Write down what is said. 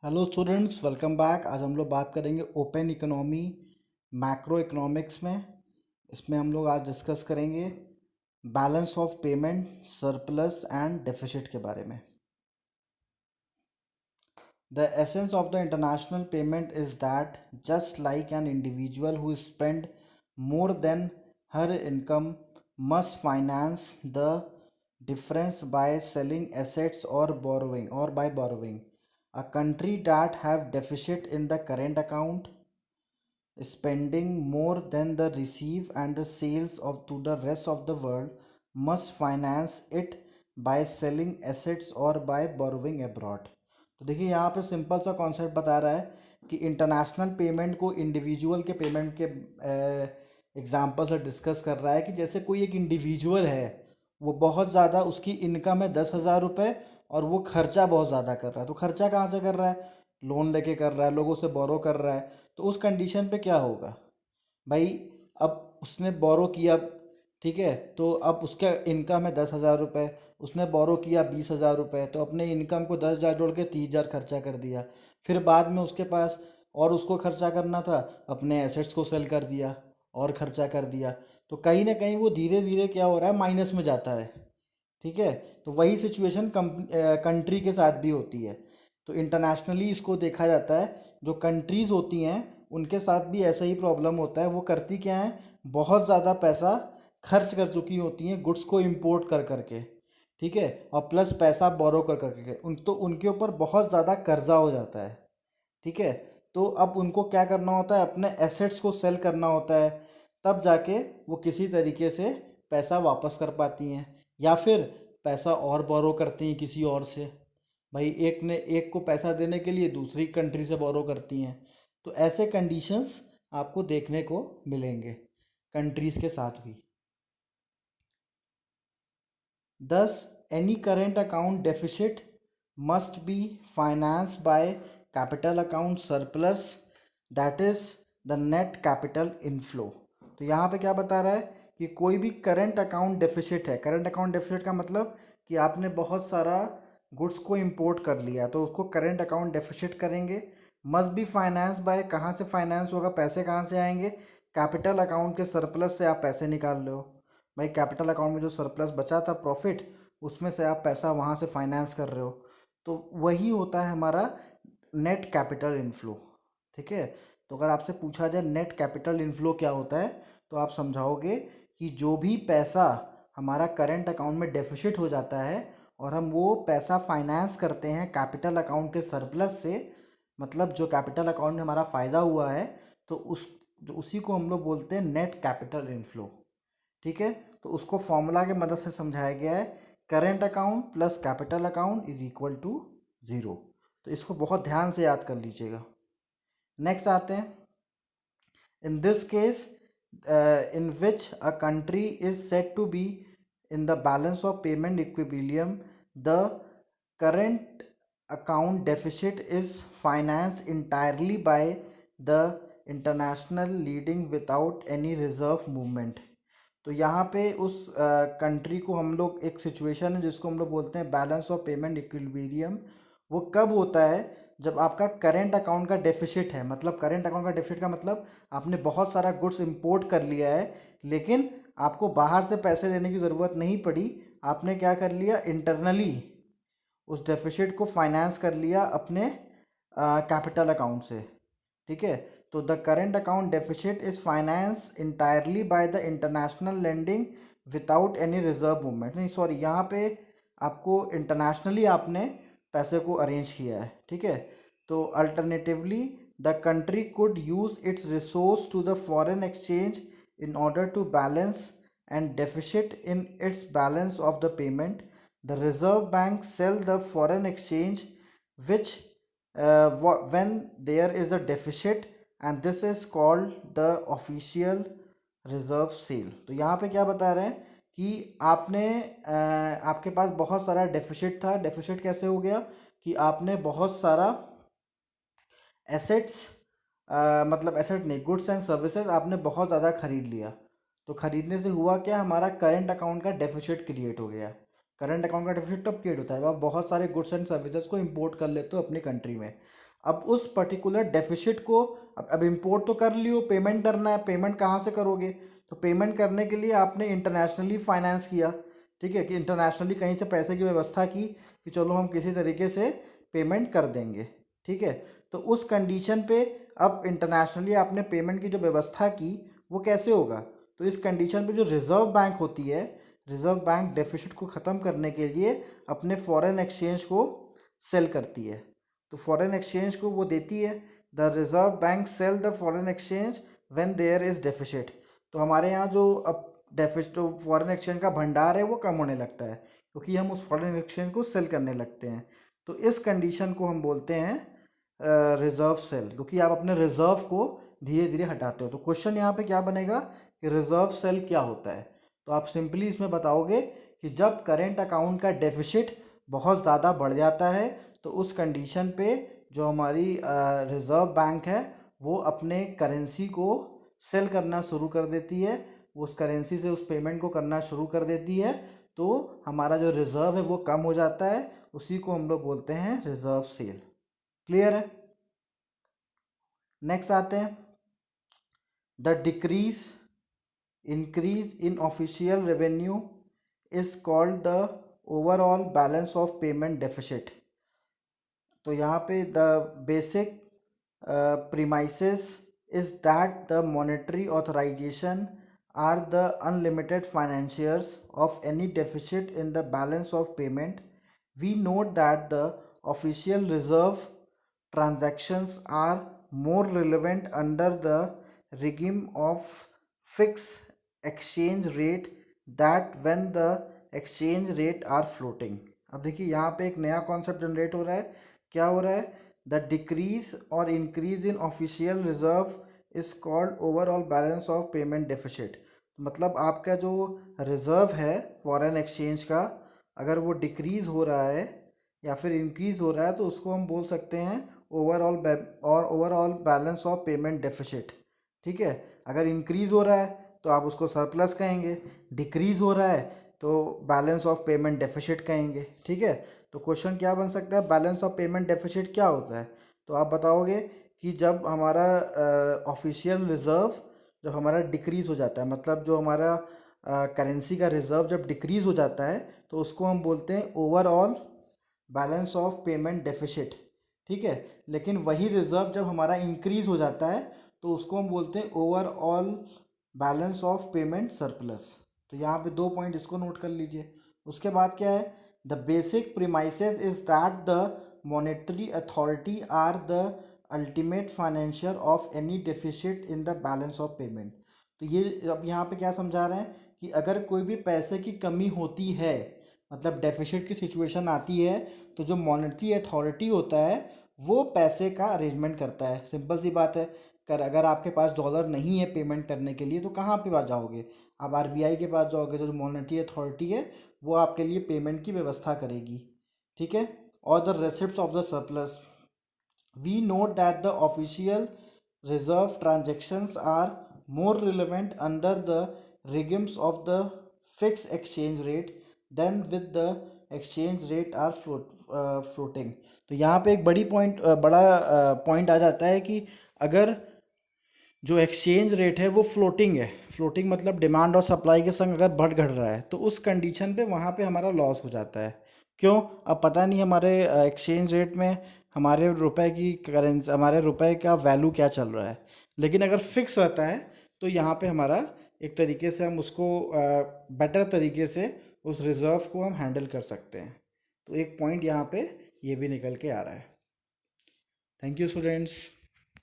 Hello students, welcome back. आज हम लोग बात करेंगे ओपन इकोनॉमी मैक्रो इकोनॉमिक्स में। इसमें हम लोग आज डिस्कस करेंगे balance of payment, surplus and deficit के बारे में। The essence of the international payment is that just like an individual who spend more than her income must finance the difference by selling assets or by borrowing, a country that have deficit in the current account spending more than the receive and the sales of to the rest of the world must finance it by selling assets or by borrowing abroad। तो देखिए यहाँ पे simple सा concept बता रहा है कि international payment को इंडिविजुअल के पेमेंट के एग्जांपल से डिस्कस कर रहा है कि जैसे कोई एक इंडिविजुअल है, वो बहुत ज़्यादा उसकी इनकम है 10,000 रुपये और वो खर्चा बहुत ज़्यादा कर रहा है। तो खर्चा कहाँ से कर रहा है? लोन लेके कर रहा है, लोगों से बोरो कर रहा है। तो उस कंडीशन पे क्या होगा भाई? अब उसने बोरो किया, ठीक है, तो अब उसका इनकम है 10,000 रुपये, उसने बोरो किया 20,000 रुपये, तो अपने इनकम को 10,000 जोड़ के 30,000 खर्चा कर दिया। फिर बाद में उसके पास और उसको खर्चा करना था, अपने एसेट्स को सेल कर दिया और खर्चा कर दिया। तो कहीं ना कहीं वो धीरे धीरे क्या हो रहा है, माइनस में जाता है। ठीक है, तो वही सिचुएशन कंट्री के साथ भी होती है। तो इंटरनेशनली इसको देखा जाता है, जो कंट्रीज़ होती हैं उनके साथ भी ऐसा ही प्रॉब्लम होता है। वो करती क्या है, बहुत ज़्यादा पैसा खर्च कर चुकी होती हैं गुड्स को इंपोर्ट कर करके, ठीक है, और प्लस पैसा बोरो कर करके तो उनके ऊपर बहुत ज़्यादा कर्जा हो जाता है। ठीक है, तो अब उनको क्या करना होता है, अपने एसेट्स को सेल करना होता है, तब जाके वो किसी तरीके से पैसा वापस कर पाती हैं, या फिर पैसा और बोरो करती हैं किसी और से। भाई एक ने एक को पैसा देने के लिए दूसरी कंट्री से बोरो करती हैं। तो ऐसे कंडीशंस आपको देखने को मिलेंगे कंट्रीज़ के साथ भी। Thus, any current account deficit must be financed by capital account surplus, that is the net capital inflow। तो यहाँ पे क्या बता रहा है कि कोई भी करंट अकाउंट डेफिसिट है। करंट अकाउंट डेफिसिट का मतलब कि आपने बहुत सारा गुड्स को इंपोर्ट कर लिया, तो उसको करंट अकाउंट डेफिसिट करेंगे। मस्ट बी फाइनेंस बाय, कहाँ से फाइनेंस होगा, पैसे कहाँ से आएंगे? कैपिटल अकाउंट के सरप्लस से आप पैसे निकाल रहे हो। भाई कैपिटल अकाउंट में जो सरप्लस बचा था प्रॉफिट, उसमें से आप पैसा वहाँ से फाइनेंस कर रहे हो। तो वही होता है हमारा नेट कैपिटल इनफ्लो। ठीक है, तो अगर आपसे पूछा जाए नेट कैपिटल इनफ्लो क्या होता है, तो आप समझाओगे कि जो भी पैसा हमारा करंट अकाउंट में डेफिसिट हो जाता है और हम वो पैसा फाइनेंस करते हैं कैपिटल अकाउंट के सरप्लस से, मतलब जो कैपिटल अकाउंट में हमारा फ़ायदा हुआ है, तो उसी को हम लोग बोलते हैं नेट कैपिटल इनफ्लो। ठीक है, तो उसको फॉर्मूला के मदद से समझाया गया है, current account plus capital account is equal to zero. तो इसको बहुत ध्यान से याद कर लीजिएगा। नेक्स्ट आते हैं, in this case in which a country is set to be in the balance of payment equilibrium, the current account deficit is financed entirely by the international leading without any reserve movement। तो यहाँ पे उस country को हम लोग, एक situation है जिसको हम लोग बोलते हैं बैलेंस ऑफ पेमेंट इक्विलिब्रियम। वो कब होता है? जब आपका करेंट अकाउंट का डेफिसिट है। मतलब करेंट अकाउंट का डेफिसिट का मतलब आपने बहुत सारा गुड्स इंपोर्ट कर लिया है, लेकिन आपको बाहर से पैसे लेने की ज़रूरत नहीं पड़ी। आपने क्या कर लिया, इंटरनली उस डेफिसिट को फाइनेंस कर लिया अपने कैपिटल अकाउंट से। ठीक है, तो the current account deficit is finance entirely by the international lending without any reserve movement. नहीं सॉरी, यहाँ पे आपको इंटरनेशनली आपने पैसे को अरेंज किया है। ठीक है, तो alternatively the country could use its resource to the foreign exchange in order to balance and deficit in its balance of the payment. The reserve bank sell the foreign exchange which when there is a deficit, and this is called the official reserve sale। तो यहाँ पे क्या बता रहे हैं कि आपने आपके पास बहुत सारा डेफिसिट था। डेफिसिट कैसे हो गया कि आपने बहुत सारा एसेट्स, मतलब एसेट नहीं, गुड्स एंड सर्विसेज आपने बहुत ज़्यादा खरीद लिया। तो खरीदने से हुआ क्या, हमारा करंट अकाउंट का डेफिसिट क्रिएट हो गया। करंट अकाउंट का डेफिसिट तब क्रिएट होता है जब आप बहुत सारे गुड्स एंड सर्विसेज को इंपोर्ट कर लेते हो अपनी कंट्री में। अब उस पर्टिकुलर डेफिसिट को अब इंपोर्ट तो कर लियो, पेमेंट करना है, पेमेंट कहाँ से करोगे? तो पेमेंट करने के लिए आपने इंटरनेशनली फाइनेंस किया, ठीक है, कि इंटरनेशनली कहीं से पैसे की व्यवस्था की कि चलो हम किसी तरीके से पेमेंट कर देंगे, ठीक है। तो उस कंडीशन पे अब इंटरनेशनली आपने पेमेंट की जो व्यवस्था की वो कैसे होगा? तो इस कंडीशन पे जो रिजर्व बैंक होती है, रिजर्व बैंक डेफिसिट को ख़त्म करने के लिए अपने फॉरेन एक्सचेंज को सेल करती है। तो फॉरेन एक्सचेंज को वो देती है, the reserve bank sell the foreign exchange when there is deficit. तो हमारे यहाँ जो अब डेफिसिट फॉरेन एक्सचेंज का भंडार है वो कम होने लगता है क्योंकि हम उस फॉरेन एक्सचेंज को सेल करने लगते हैं। तो इस कंडीशन को हम बोलते हैं रिजर्व सेल, क्योंकि आप अपने रिजर्व को धीरे धीरे हटाते हो। तो क्वेश्चन यहाँ पे क्या बनेगा कि रिजर्व सेल क्या होता है? तो आप सिंपली इसमें बताओगे कि जब करेंट अकाउंट का डेफिसिट बहुत ज़्यादा बढ़ जाता है तो उस कंडीशन पे जो हमारी रिजर्व बैंक है वो अपने करेंसी को सेल करना शुरू कर देती है, वो उस करेंसी से उस पेमेंट को करना शुरू कर देती है। तो हमारा जो रिजर्व है वो कम हो जाता है, उसी को हम लोग बोलते हैं रिजर्व सेल। क्लियर है? नेक्स्ट आते हैं, the decrease increase in official revenue is called the overall balance of payment deficit. तो यहाँ पे the basic premises is that the monetary authorisation are the unlimited financiers of any deficit in the balance of payment. We note that the official reserve transactions are more relevant under the regime of fixed exchange rate that when the exchange rate are floating. अब देखिए यहाँ पे एक नया concept generate हो रहा है। क्या हो रहा है? द डिक्रीज और increase in official reserve is called overall balance of payment deficit. मतलब आपका जो रिजर्व है फॉरेन एक्सचेंज का, अगर वो डिक्रीज हो रहा है या फिर इंक्रीज हो रहा है तो उसको हम बोल सकते हैं overall balance of payment deficit, ठीक है। अगर इंक्रीज हो रहा है तो आप उसको सरप्लस कहेंगे, डिक्रीज हो रहा है तो बैलेंस ऑफ पेमेंट डेफिसिट कहेंगे, ठीक है। तो क्वेश्चन क्या बन सकता है? बैलेंस ऑफ पेमेंट डेफिसिट क्या होता है? तो आप बताओगे कि जब हमारा ऑफिशियल रिजर्व जब हमारा डिक्रीज हो जाता है, मतलब जो हमारा करेंसी का रिजर्व जब डिक्रीज हो जाता है तो उसको हम बोलते हैं overall balance of payment deficit, ठीक है। लेकिन वही रिजर्व जब हमारा इंक्रीज हो जाता है तो उसको हम बोलते हैं overall balance of payment surplus. तो यहाँ पे 2 पॉइंट इसको नोट कर लीजिए। उसके बाद क्या है? The basic premises is that the monetary authority are the ultimate financier of any deficit in the balance of payment. तो ये अब यहाँ पे क्या समझा रहे हैं कि अगर कोई भी पैसे की कमी होती है, मतलब डेफिसिट की सिचुएशन आती है, तो जो मॉनेटरी अथॉरिटी होता है वो पैसे का अरेंजमेंट करता है। सिंपल सी बात है, अगर आपके पास डॉलर नहीं है पेमेंट करने के लिए तो कहाँ पे पास जाओगे? आप आरबीआई के पास जाओगे, तो जो मॉनेटरी अथॉरिटी है वो आपके लिए पेमेंट की व्यवस्था करेगी, ठीक है। और the रेसिप्ट्स of the surplus, we note that the official reserve transactions are more relevant under the regimes of the fixed exchange rate than with the exchange rate are floating। तो यहाँ पे एक बड़ा पॉइंट आ जाता है कि अगर जो एक्सचेंज रेट है वो फ्लोटिंग है, फ्लोटिंग मतलब डिमांड और सप्लाई के संग अगर बढ़ घट रहा है तो उस कंडीशन पे वहाँ पे हमारा लॉस हो जाता है। क्यों? अब पता नहीं हमारे एक्सचेंज रेट में हमारे रुपए की करेंसी, हमारे रुपए का वैल्यू क्या चल रहा है। लेकिन अगर फिक्स रहता है तो यहाँ पे हमारा एक तरीके से हम उसको बेटर तरीके से उस रिज़र्व को हम हैंडल कर सकते हैं। तो एक पॉइंट यहाँ पे ये भी निकल के आ रहा है। Thank you students.